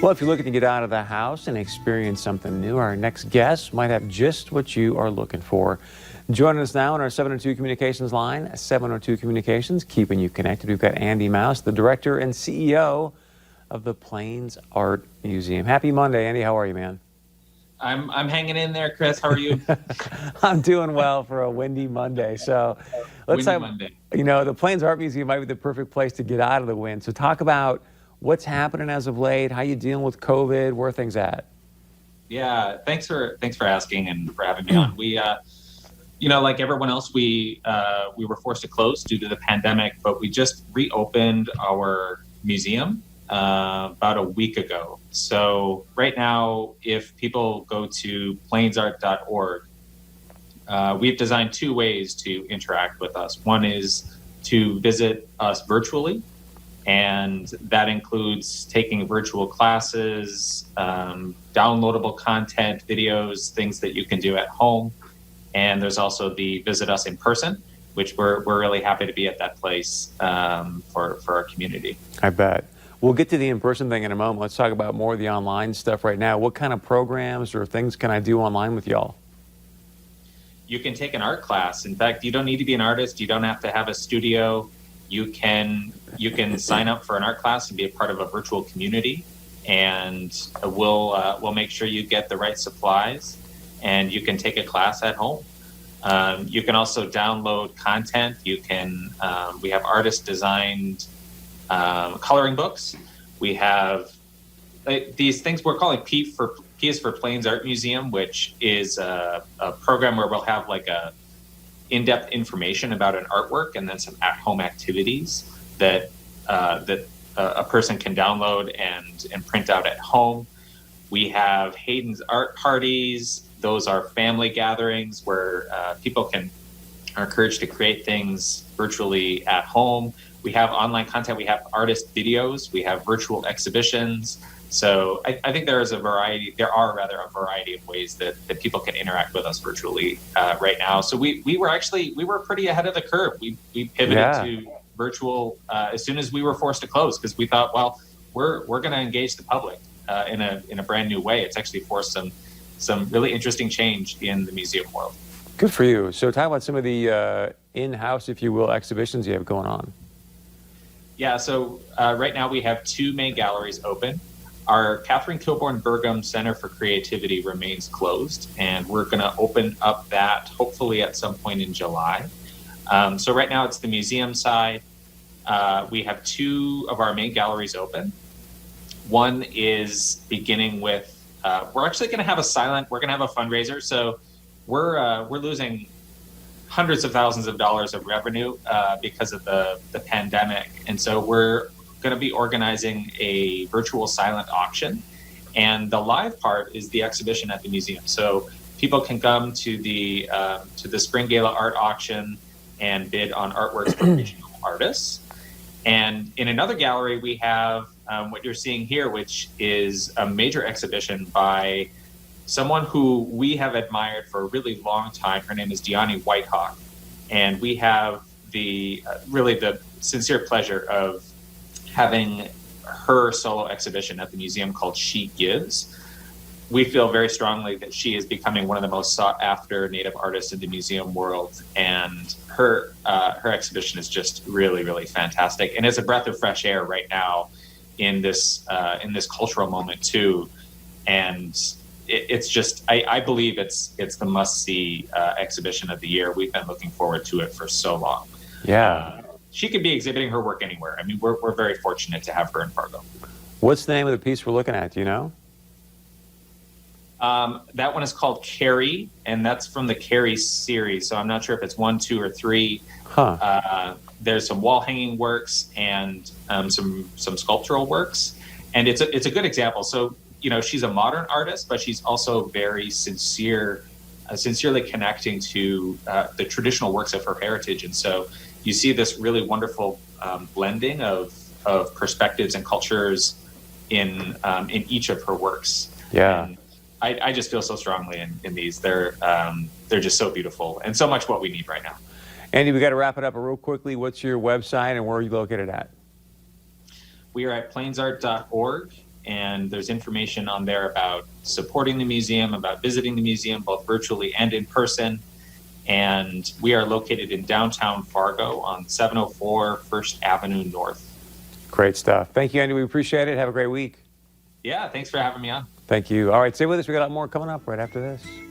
Well, if you're looking to get out of the house and experience something new, our next guest might have just what you are looking for. Joining us now on our 702 Communications line, 702 Communications, keeping you connected. We've got Andy Mouse, the director and CEO of the Plains Art Museum. Happy Monday, Andy. How are you, man? I'm hanging in there, Chris. How are you? I'm doing well for a windy Monday. So let's Windy have, Monday. the Plains Art Museum might be the perfect place to get out of the wind. So talk about what's happening as of late, how you dealing with COVID, where are things at? Yeah, thanks for asking and for having me on. We, like everyone else, we were forced to close due to the pandemic, but we just reopened our museum about a week ago. So right now, if people go to plainsart.org, we've designed two ways to interact with us. One is to visit us virtually, and that includes taking virtual classes, downloadable content, videos, things that you can do at home. And there's also the visit us in person, which we're really happy to be at that place for our community. I bet. We'll get to the in-person thing in a moment. Let's talk about more of the online stuff right now. What kind of programs or things can I do online with y'all? You can take an art class. In fact, you don't need to be an artist. You don't have to have a studio. You can sign up for an art class and be a part of a virtual community, and we'll make sure you get the right supplies, and you can take a class at home. You can also download content. You can we have artist designed coloring books. We have these things we're calling P is for Plains Art Museum, which is a program where we'll have like a in-depth information about an artwork and then some at-home activities that a person can download and print out at home. We have Hayden's art parties. Those are family gatherings where people are encouraged to create things virtually at home. We have online content. We have artist videos. We have virtual exhibitions. So I think there are a variety of ways that people can interact with us virtually right now. So we were pretty ahead of the curve. We pivoted to virtual as soon as we were forced to close, because we thought, well, we're going to engage the public in a brand new way. It's actually forced some really interesting change in the museum world. Good for you. So talk about some of the in-house, if you will, exhibitions you have going on. Yeah, so right now we have two main galleries open. Our Catherine Kilbourne Burgum Center for Creativity remains closed, and we're going to open up that hopefully at some point in July. So right now it's the museum side. We have two of our main galleries open. One is beginning with, we're actually going to have we're going to have a fundraiser. So we're losing hundreds of thousands of dollars of revenue because of the pandemic. And so we're going to be organizing a virtual silent auction. And the live part is the exhibition at the museum. So people can come to the Spring Gala art auction and bid on artworks from regional artists. And in another gallery, we have what you're seeing here, which is a major exhibition by someone who we have admired for a really long time. Her name is Dianna Whitehawk. And we have the sincere pleasure of having her solo exhibition at the museum called She Gives. We feel very strongly that she is becoming one of the most sought after Native artists in the museum world. And her exhibition is just really, really fantastic. And it's a breath of fresh air right now in this cultural moment too. And it's just, I believe it's the must-see exhibition of the year. We've been looking forward to it for so long. Yeah. She could be exhibiting her work anywhere. I mean, we're very fortunate to have her in Fargo. What's the name of the piece we're looking at? Do you know? That one is called Carrie, and that's from the Carrie series. So I'm not sure if it's 1, 2, or 3. Huh. There's some wall hanging works and some sculptural works, and it's a good example. So she's a modern artist, but she's also very sincerely connecting to the traditional works of her heritage. And so you see this really wonderful blending of perspectives and cultures in each of her works. Yeah. And I just feel so strongly in these. They're just so beautiful and so much what we need right now. Andy, we got to wrap it up real quickly. What's your website and where are you located at? We are at plainsart.org, and there's information on there about supporting the museum, about visiting the museum, both virtually and in person. And we are located in downtown Fargo on 704 First Avenue North. Great stuff. Thank you, Andy. We appreciate it. Have a great week. Yeah, thanks for having me on. Thank you. All right, stay with us. We got a lot more coming up right after this.